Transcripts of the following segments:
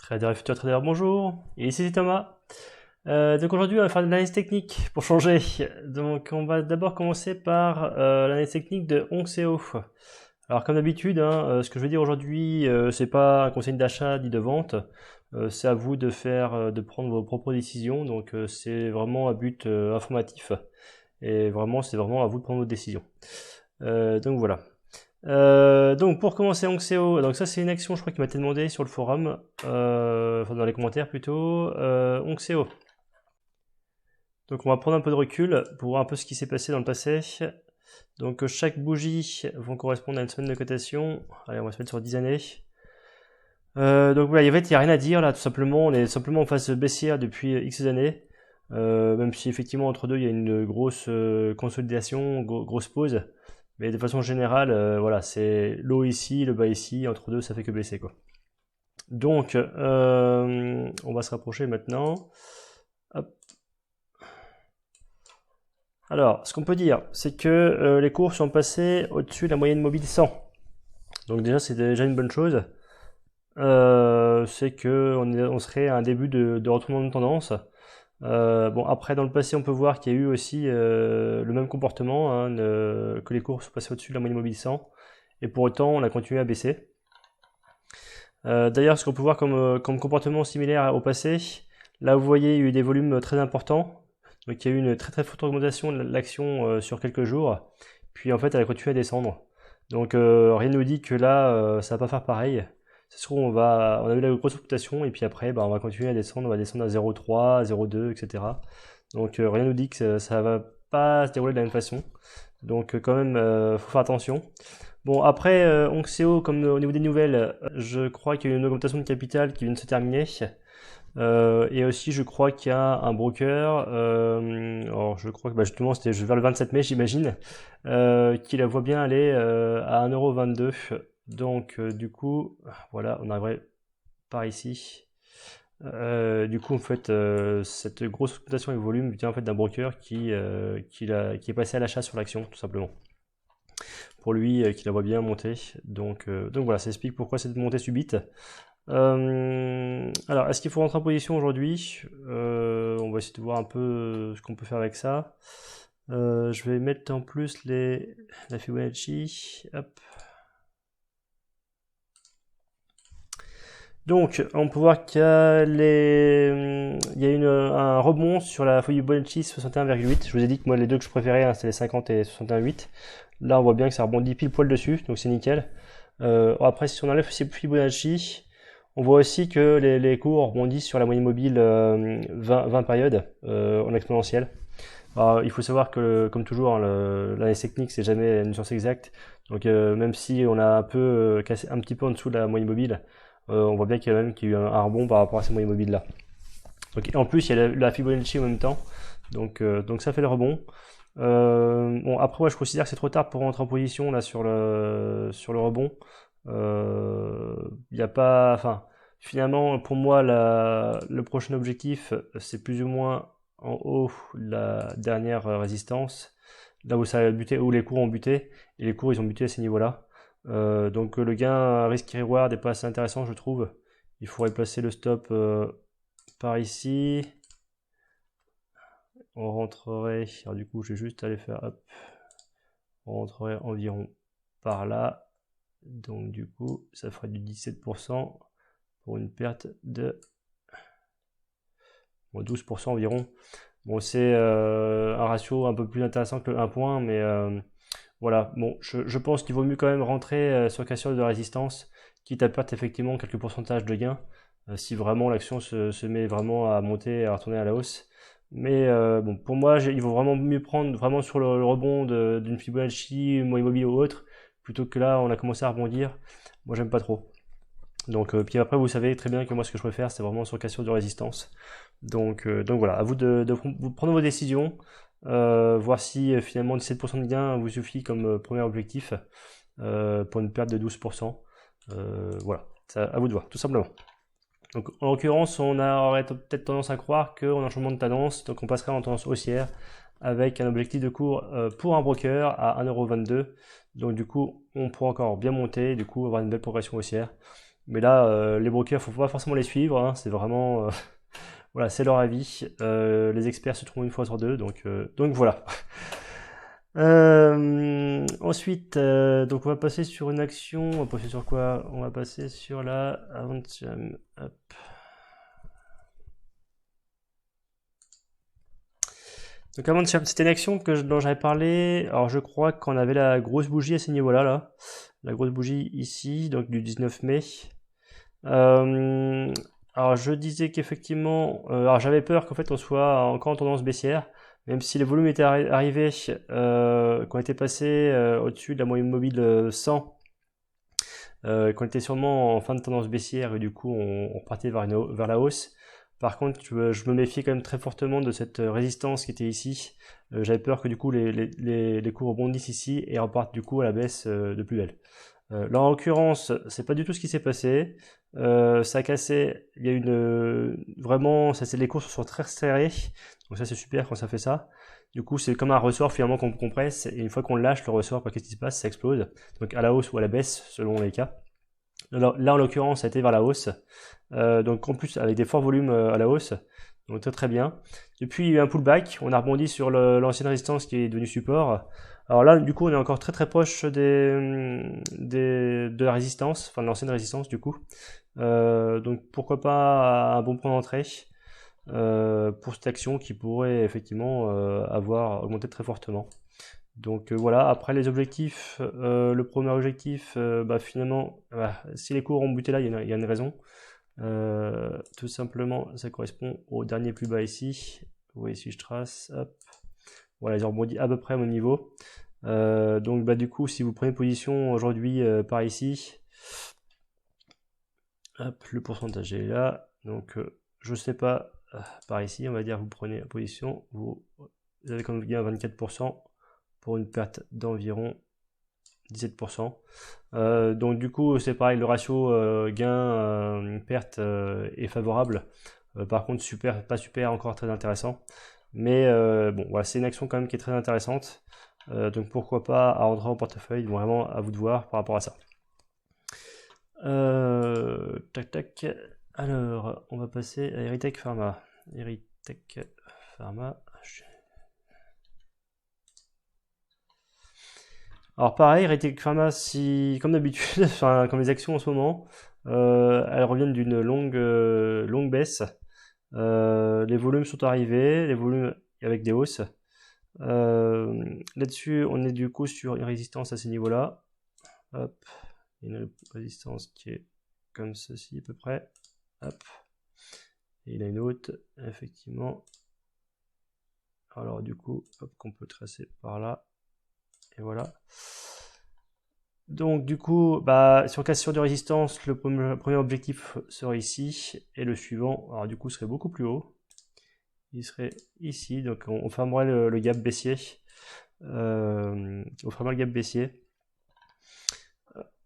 Trader et futur trader, bonjour. Et ici c'est Thomas. Donc aujourd'hui on va faire de l'analyse technique pour changer. Donc on va d'abord commencer par l'analyse technique de Onxeo. Alors comme d'habitude, ce que je vais dire aujourd'hui, c'est pas un conseil d'achat ni de vente. C'est à vous de faire, de prendre vos propres décisions. Donc c'est vraiment à but informatif. Et vraiment, c'est vraiment à vous de prendre vos décisions. Donc voilà. Donc pour commencer Onxeo, donc ça c'est une action je crois qui m'a été demandé sur le forum, enfin dans les commentaires plutôt, Onxeo. Donc on va prendre un peu de recul pour voir un peu ce qui s'est passé dans le passé. Donc chaque bougie vont correspondre à une semaine de cotation. Allez, on va se mettre sur 10 années. Donc voilà, en fait il n'y a rien à dire là, tout simplement, on est simplement en phase baissière depuis X années. Même si effectivement entre deux il y a une grosse consolidation, grosse pause. Mais de façon générale, voilà, c'est l'eau ici, le bas ici, entre deux, ça fait que baisser, quoi. Donc, on va se rapprocher maintenant. Hop. Alors, ce qu'on peut dire, c'est que les cours sont passés au-dessus de la moyenne mobile 100. Donc déjà, c'est déjà une bonne chose. C'est que on serait à un début de retournement de tendance. Bon, après, dans le passé, on peut voir qu'il y a eu aussi le même comportement, que les cours sont passés au-dessus de la moyenne mobile 100, et pour autant, on a continué à baisser. D'ailleurs, ce qu'on peut voir comme comportement similaire au passé, là, vous voyez, il y a eu des volumes très importants, donc il y a eu une très très forte augmentation de l'action sur quelques jours, puis en fait, elle a continué à descendre. Donc, rien ne nous dit que là, ça va pas faire pareil. Ça se trouve, on a eu la grosse augmentation et puis après, on va continuer à descendre. On va descendre à 0,3, 0,2, etc. Donc rien ne nous dit que ça va pas se dérouler de la même façon. Donc quand même, faut faire attention. Bon, après, Onxeo, comme au niveau des nouvelles, je crois qu'il y a eu une augmentation de capital qui vient de se terminer. Et aussi, je crois qu'il y a un broker, alors je crois que justement c'était vers le 27 mai, j'imagine, qui la voit bien aller à 1,22 €. Donc, du coup, voilà, on arriverait par ici. Du coup, en fait, cette grosse augmentation et volume vient en fait d'un broker qui est passé à l'achat sur l'action, tout simplement. Pour lui, qui la voit bien monter. Donc voilà, ça explique pourquoi cette montée subite. Alors, est-ce qu'il faut rentrer en position aujourd'hui? On va essayer de voir un peu ce qu'on peut faire avec ça. Je vais mettre en plus la Fibonacci. Hop. Donc, on peut voir qu'il y a, un rebond sur la Fibonacci 61,8. Je vous ai dit que moi, les deux que je préférais, c'était les 50 et 61,8. Là, on voit bien que ça rebondit pile poil dessus, donc c'est nickel. Après, si on enlève ces Fibonacci, on voit aussi que les cours rebondissent sur la moyenne mobile 20 périodes en exponentielle. Alors, il faut savoir que, comme toujours, l'analyse technique, c'est jamais une science exacte. Donc, même si on a un peu cassé un petit peu en dessous de la moyenne mobile, on voit bien qu'il y a eu un rebond par rapport à ces moyennes mobiles là. Donc, en plus, il y a la Fibonacci en même temps. Donc ça fait le rebond. Bon, après, moi, je considère que c'est trop tard pour rentrer en position là sur le rebond. Il n'y a pas, enfin, finalement, pour moi, le prochain objectif, c'est plus ou moins en haut la dernière résistance, là où ça a buté, où les cours ont buté, et les cours ils ont buté à ces niveaux-là. Donc le gain risque-reward n'est pas assez intéressant, je trouve. Il faudrait placer le stop par ici. On rentrerait, alors du coup je vais juste aller faire hop, on rentrerait environ par là. Donc du coup ça ferait du 17% pour une perte de 12% environ. Bon, c'est un ratio un peu plus intéressant que le 1 point, mais voilà. Bon, je pense qu'il vaut mieux quand même rentrer sur cassure de résistance, quitte à perdre effectivement quelques pourcentages de gains, si vraiment l'action se met vraiment à monter, à retourner à la hausse. Mais bon, pour moi, il vaut vraiment mieux prendre vraiment sur le rebond d'une Fibonacci, moyen mobile ou autre, plutôt que là, on a commencé à rebondir. Moi, j'aime pas trop. Donc, puis après, vous savez très bien que moi, ce que je préfère, c'est vraiment sur cassure de résistance. Donc voilà, à vous de prendre vos décisions, voir si finalement 17% de gain vous suffit comme premier objectif pour une perte de 12%. Voilà, ça, à vous de voir, tout simplement. Donc en l'occurrence, on aurait peut-être tendance à croire qu'on a un changement de tendance, donc on passerait en tendance haussière avec un objectif de cours pour un broker à 1,22 €. Donc du coup, on pourra encore bien monter, du coup avoir une belle progression haussière. Mais là, les brokers, faut pas forcément les suivre, hein, c'est vraiment, voilà, c'est leur avis. Les experts se trompent une fois sur deux, donc voilà. Ensuite, donc on va passer sur une action. On va passer sur quoi? On va passer sur la Avantium. Hop. Donc Avantium, c'était une action dont j'avais parlé. Alors je crois qu'on avait la grosse bougie à ce niveau-là, là. La grosse bougie ici, donc du 19 mai. Alors je disais qu'effectivement, alors j'avais peur qu'en fait on soit encore en tendance baissière, même si les volumes étaient arrivés, qu'on était passé au-dessus de la moyenne mobile 100, qu'on était sûrement en fin de tendance baissière et du coup on repartait vers la hausse. Par contre, je me méfiais quand même très fortement de cette résistance qui était ici. J'avais peur que du coup les cours rebondissent ici et repartent du coup à la baisse de plus belle. Là en l'occurrence, c'est pas du tout ce qui s'est passé. Ça a cassé, il y a vraiment, les cours sont très serrés, donc ça c'est super quand ça fait ça. Du coup, c'est comme un ressort finalement qu'on compresse, et une fois qu'on lâche le ressort, qu'est-ce qui se passe? Ça explose, donc à la hausse ou à la baisse selon les cas. Alors, là en l'occurrence, ça a été vers la hausse, donc en plus avec des forts volumes à la hausse, donc très très bien. Depuis, il y a eu un pullback, on a rebondi sur l'ancienne résistance qui est devenue support. Alors là, du coup, on est encore très très proche de la résistance, enfin de l'ancienne résistance du coup. Donc pourquoi pas un bon point d'entrée pour cette action qui pourrait effectivement avoir augmenté très fortement. Donc voilà, après les objectifs, le premier objectif, finalement, si les cours ont buté là, il y a une raison. Tout simplement, ça correspond au dernier plus bas ici. Vous voyez si je trace, hop. Voilà, ils ont rebondi à peu près au même niveau. Donc du coup, si vous prenez position aujourd'hui par ici, hop, le pourcentage est là. Donc je sais pas, par ici, on va dire, vous prenez position, vous avez comme gain 24% pour une perte d'environ 17%. Donc du coup, c'est pareil, le ratio gain-perte est favorable. Par contre, pas super, encore très intéressant. Mais bon, voilà, c'est une action quand même qui est très intéressante. Donc pourquoi pas à rentrer en portefeuille, vraiment à vous de voir par rapport à ça. Tac tac. Alors, on va passer à Erytech Pharma. Erytech Pharma. Alors pareil, Erytech Pharma, si, comme d'habitude, enfin, comme les actions en ce moment, elles reviennent d'une longue baisse. Les volumes sont arrivés, les volumes avec des hausses. Là-dessus, on est du coup sur une résistance à ces niveaux-là. Hop, une résistance qui est comme ceci à peu près. Hop. Et il y a une autre, effectivement. Alors du coup, hop, qu'on peut tracer par là. Et voilà. Donc du coup, sur cassure de résistance, le premier objectif serait ici. Et le suivant, alors du coup, serait beaucoup plus haut. Il serait ici. Donc on fermerait le gap baissier. On fermerait le gap baissier.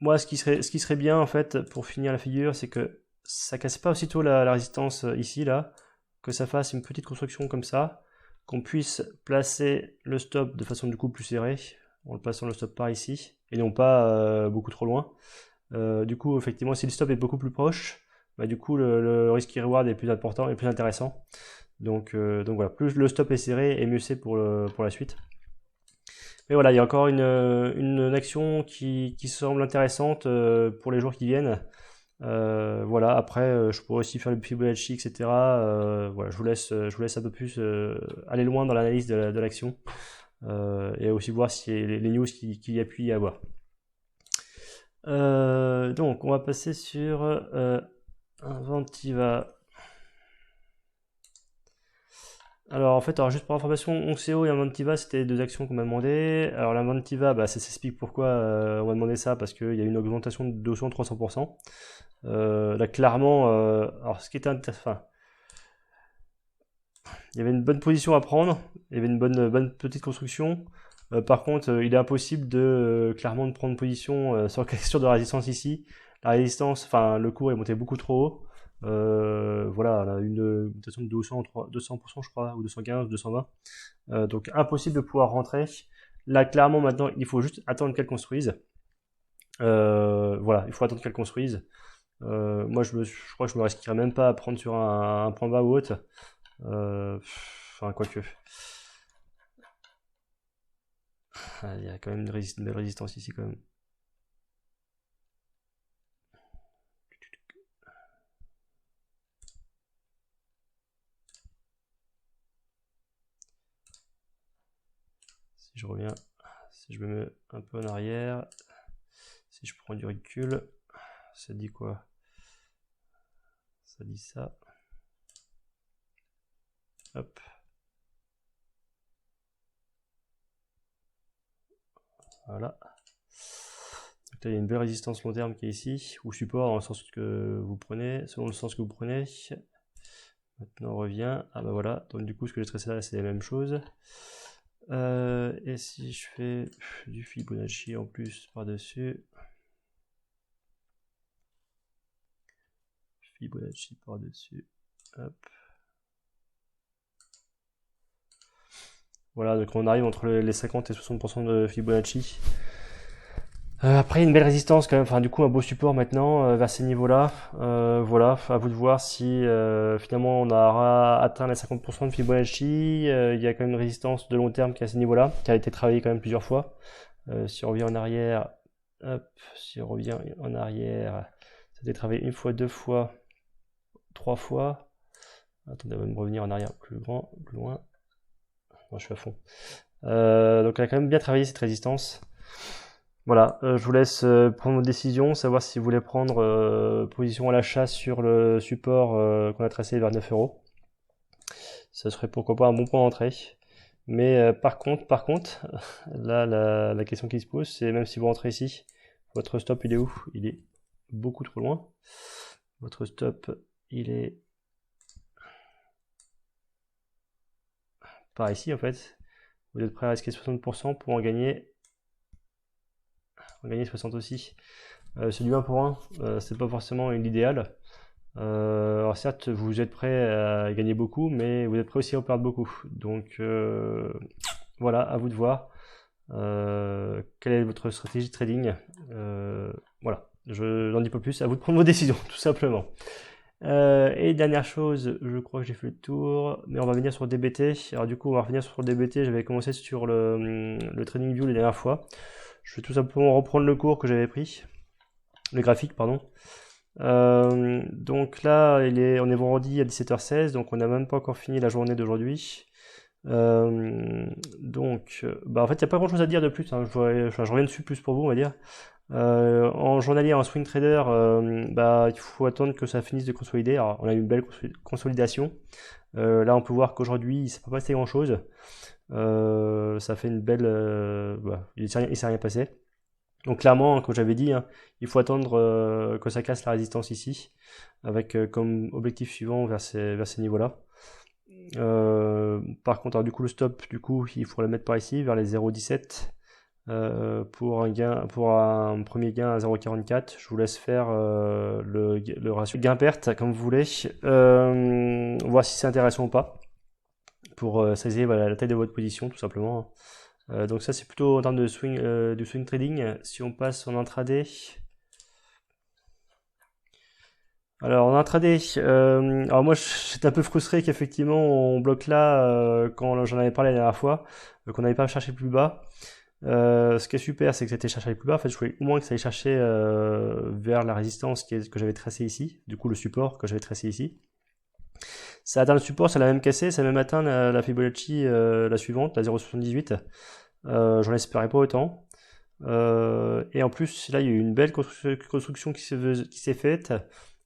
Moi, ce qui serait bien, en fait, pour finir la figure, c'est que ça casse pas aussitôt la résistance ici, là, que ça fasse une petite construction comme ça, qu'on puisse placer le stop de façon du coup plus serrée, en le plaçant le stop par ici, et non pas beaucoup trop loin. Du coup, effectivement, si le stop est beaucoup plus proche, du coup, le risque reward est plus important et plus intéressant. Donc voilà, plus le stop est serré, et mieux c'est pour la suite. Mais voilà, il y a encore une action qui semble intéressante pour les jours qui viennent. Voilà, après, je pourrais aussi faire le Fibonacci, etc. Voilà, je vous laisse un peu plus aller loin dans l'analyse de l'action et aussi voir si les news qui appuient à voir. Donc, on va passer sur Inventiva. Alors en fait, juste pour information, Onceo et Inventiva, c'était deux actions qu'on m'a demandé. Alors l'Inventiva, ça s'explique pourquoi on m'a demandé ça, parce qu'il y a une augmentation de 200-300%. Là clairement, alors ce qui était intéressant, il y avait une bonne position à prendre, il y avait une bonne petite construction. Par contre, il est impossible clairement de prendre position sur la question de la résistance ici. La résistance, enfin le cours est monté beaucoup trop haut. Voilà, là, une augmentation de 200%, je crois, ou 215, 220. Donc impossible de pouvoir rentrer. Là, clairement, maintenant, il faut juste attendre qu'elle construise. Voilà, il faut attendre qu'elle construise. Moi, je crois que je me risquerais même pas à prendre sur un point bas ou autre. Enfin, quoique. Ah, il y a quand même une belle résistance ici, quand même. Si je reviens, si je me mets un peu en arrière, si je prends du recul, ça dit quoi? Ça dit ça. Hop. Voilà. Donc là, il y a une belle résistance long terme qui est ici, ou support dans le sens que vous prenez, selon le sens que vous prenez. Maintenant on revient. Ah bah voilà, donc du coup ce que j'ai tracé là c'est la même chose. Et si je fais du Fibonacci en plus par-dessus. Fibonacci par-dessus. Hop. Voilà, donc on arrive entre les 50 et 60% de Fibonacci. Après, une belle résistance quand même, enfin du coup un beau support maintenant vers ces niveaux-là. Voilà, à vous de voir si finalement on aura atteint les 50% de Fibonacci. Il y a quand même une résistance de long terme qui est à ces niveaux-là, qui a été travaillée quand même plusieurs fois. Si on revient en arrière, hop, si on revient en arrière, ça a été travaillé une fois, deux fois, trois fois. Attendez, on va me revenir en arrière plus loin. Moi, je suis à fond. Donc, on a quand même bien travaillé cette résistance. Voilà, je vous laisse prendre vos décisions, savoir si vous voulez prendre position à l'achat sur le support qu'on a tracé vers 9 €. Ça serait pourquoi pas un bon point d'entrée. Mais par contre, là, la question qui se pose, c'est même si vous rentrez ici, votre stop, il est où? Il est beaucoup trop loin. Votre stop, il est par ici, en fait. Vous êtes prêt à risquer 60% pour en gagner 60 aussi. C'est du 1 pour 1, c'est pas forcément l'idéal. Alors certes, vous êtes prêt à gagner beaucoup, mais vous êtes prêt aussi à en perdre beaucoup. Donc voilà, à vous de voir. Quelle est votre stratégie de trading? Voilà, je n'en dis pas plus, à vous de prendre vos décisions, tout simplement. Et dernière chose, je crois que j'ai fait le tour, mais on va venir sur DBT. Alors du coup, on va revenir sur DBT, j'avais commencé sur le TradingView la dernière fois. Je vais tout simplement reprendre le cours que j'avais pris, le graphique, pardon. Donc là, on est vendredi à 17h16, donc on n'a même pas encore fini la journée d'aujourd'hui. Donc, en fait, il n'y a pas grand chose à dire de plus, hein. Je reviens dessus plus pour vous, on va dire. En journalier, en swing trader, il faut attendre que ça finisse de consolider. Alors, on a eu une belle consolidation. Là, on peut voir qu'aujourd'hui, il ne s'est pas passé grand chose. Ça fait une belle. Il ne s'est rien passé. Donc clairement, comme j'avais dit, hein, il faut attendre que ça casse la résistance ici, avec comme objectif suivant vers ces niveaux-là. Par contre, alors, du coup, le stop, du coup, il faut le mettre par ici, vers les 0,17 pour un premier gain à 0,44. Je vous laisse faire le ratio gain-perte comme vous voulez, voir si c'est intéressant ou pas pour saisir la taille de votre position, tout simplement. Donc ça c'est plutôt en termes de du swing trading. Si on passe en intraday, alors en intraday, alors moi j'étais un peu frustré qu'effectivement on bloque là quand j'en avais parlé la dernière fois, qu'on n'avait pas cherché plus bas. Ce qui est super, c'est que ça a été cherché plus bas. En fait, je voulais au moins que ça aille chercher vers la résistance que j'avais tracée ici, du coup le support que j'avais tracé ici. Ça a atteint le support, ça l'a même cassé, ça a même atteint la Fibonacci, la suivante, la 0,78. J'en espérais pas autant. Et en plus, là, il y a eu une belle construction qui s'est faite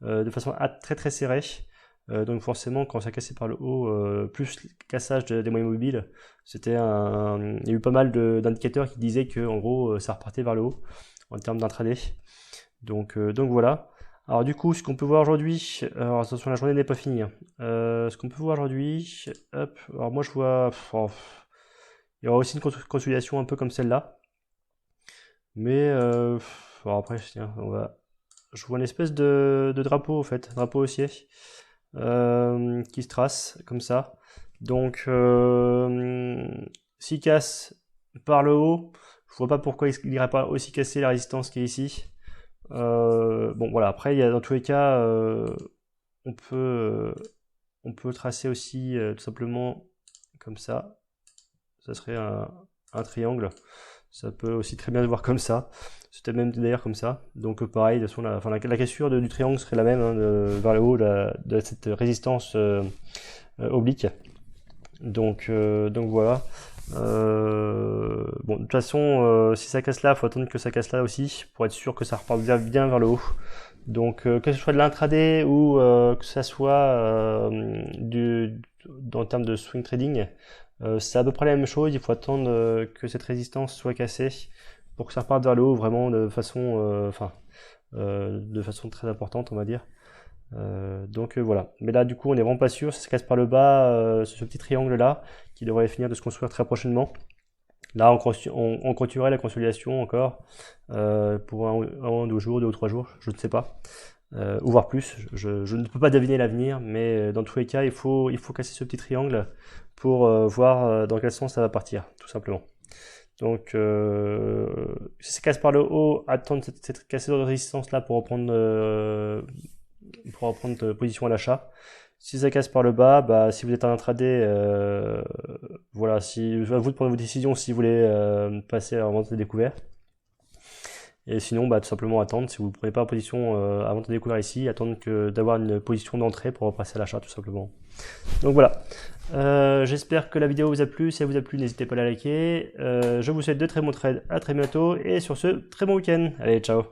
de façon très très serrée. Donc forcément, quand ça cassait par le haut, plus le cassage des moyens mobiles, il y a eu pas mal d'indicateurs qui disaient que en gros, ça repartait vers le haut en termes d'intraday. Donc voilà. Alors du coup, ce qu'on peut voir aujourd'hui, alors attention, la journée n'est pas finie, hein. Ce qu'on peut voir aujourd'hui, hop, alors moi je vois, il y aura aussi une consolidation un peu comme celle-là, mais alors après, tiens, je vois une espèce de drapeau, en fait, drapeau haussier, qui se trace comme ça. Donc, s'il casse par le haut, je vois pas pourquoi il n'irait pas aussi casser la résistance qui est ici. Bon voilà, après dans tous les cas, on peut tracer aussi tout simplement comme ça. Ça serait un triangle. Ça peut aussi très bien se voir comme ça. C'était même d'ailleurs comme ça. Donc pareil, de toute façon, la cassure du triangle serait la même hein, vers le haut de cette résistance oblique. Donc voilà. Bon, de toute façon, si ça casse là, il faut attendre que ça casse là aussi pour être sûr que ça reparte bien vers le haut. Donc que ce soit de l'intraday ou que ça soit en termes de swing trading, c'est à peu près la même chose. Il faut attendre que cette résistance soit cassée pour que ça reparte vers le haut vraiment de façon, de façon très importante, on va dire. Donc voilà. Mais là, du coup, on est vraiment pas sûr. Ça se casse par le bas, ce petit triangle là, qui devrait finir de se construire très prochainement. Là, on continuerait la consolidation encore pour un ou 2 jours, 2 ou 3 jours, je ne sais pas. Ou voire plus. Je ne peux pas deviner l'avenir, mais dans tous les cas, il faut casser ce petit triangle pour voir dans quel sens ça va partir, tout simplement. Donc, si ça casse par le haut, attendre cette cassure de résistance là pour reprendre position à l'achat. Si ça casse par le bas, bah, si vous êtes en intraday, voilà, si à vous de prendre vos décisions si vous voulez passer à vente de découvert. Et sinon, bah, tout simplement attendre. Si vous ne prenez pas en position à vente de découvert ici, attendre d'avoir une position d'entrée pour passer à l'achat, tout simplement. Donc voilà. J'espère que la vidéo vous a plu. Si elle vous a plu, n'hésitez pas à la liker. Je vous souhaite de très bons trades. À très bientôt. Et sur ce, très bon week-end. Allez, ciao.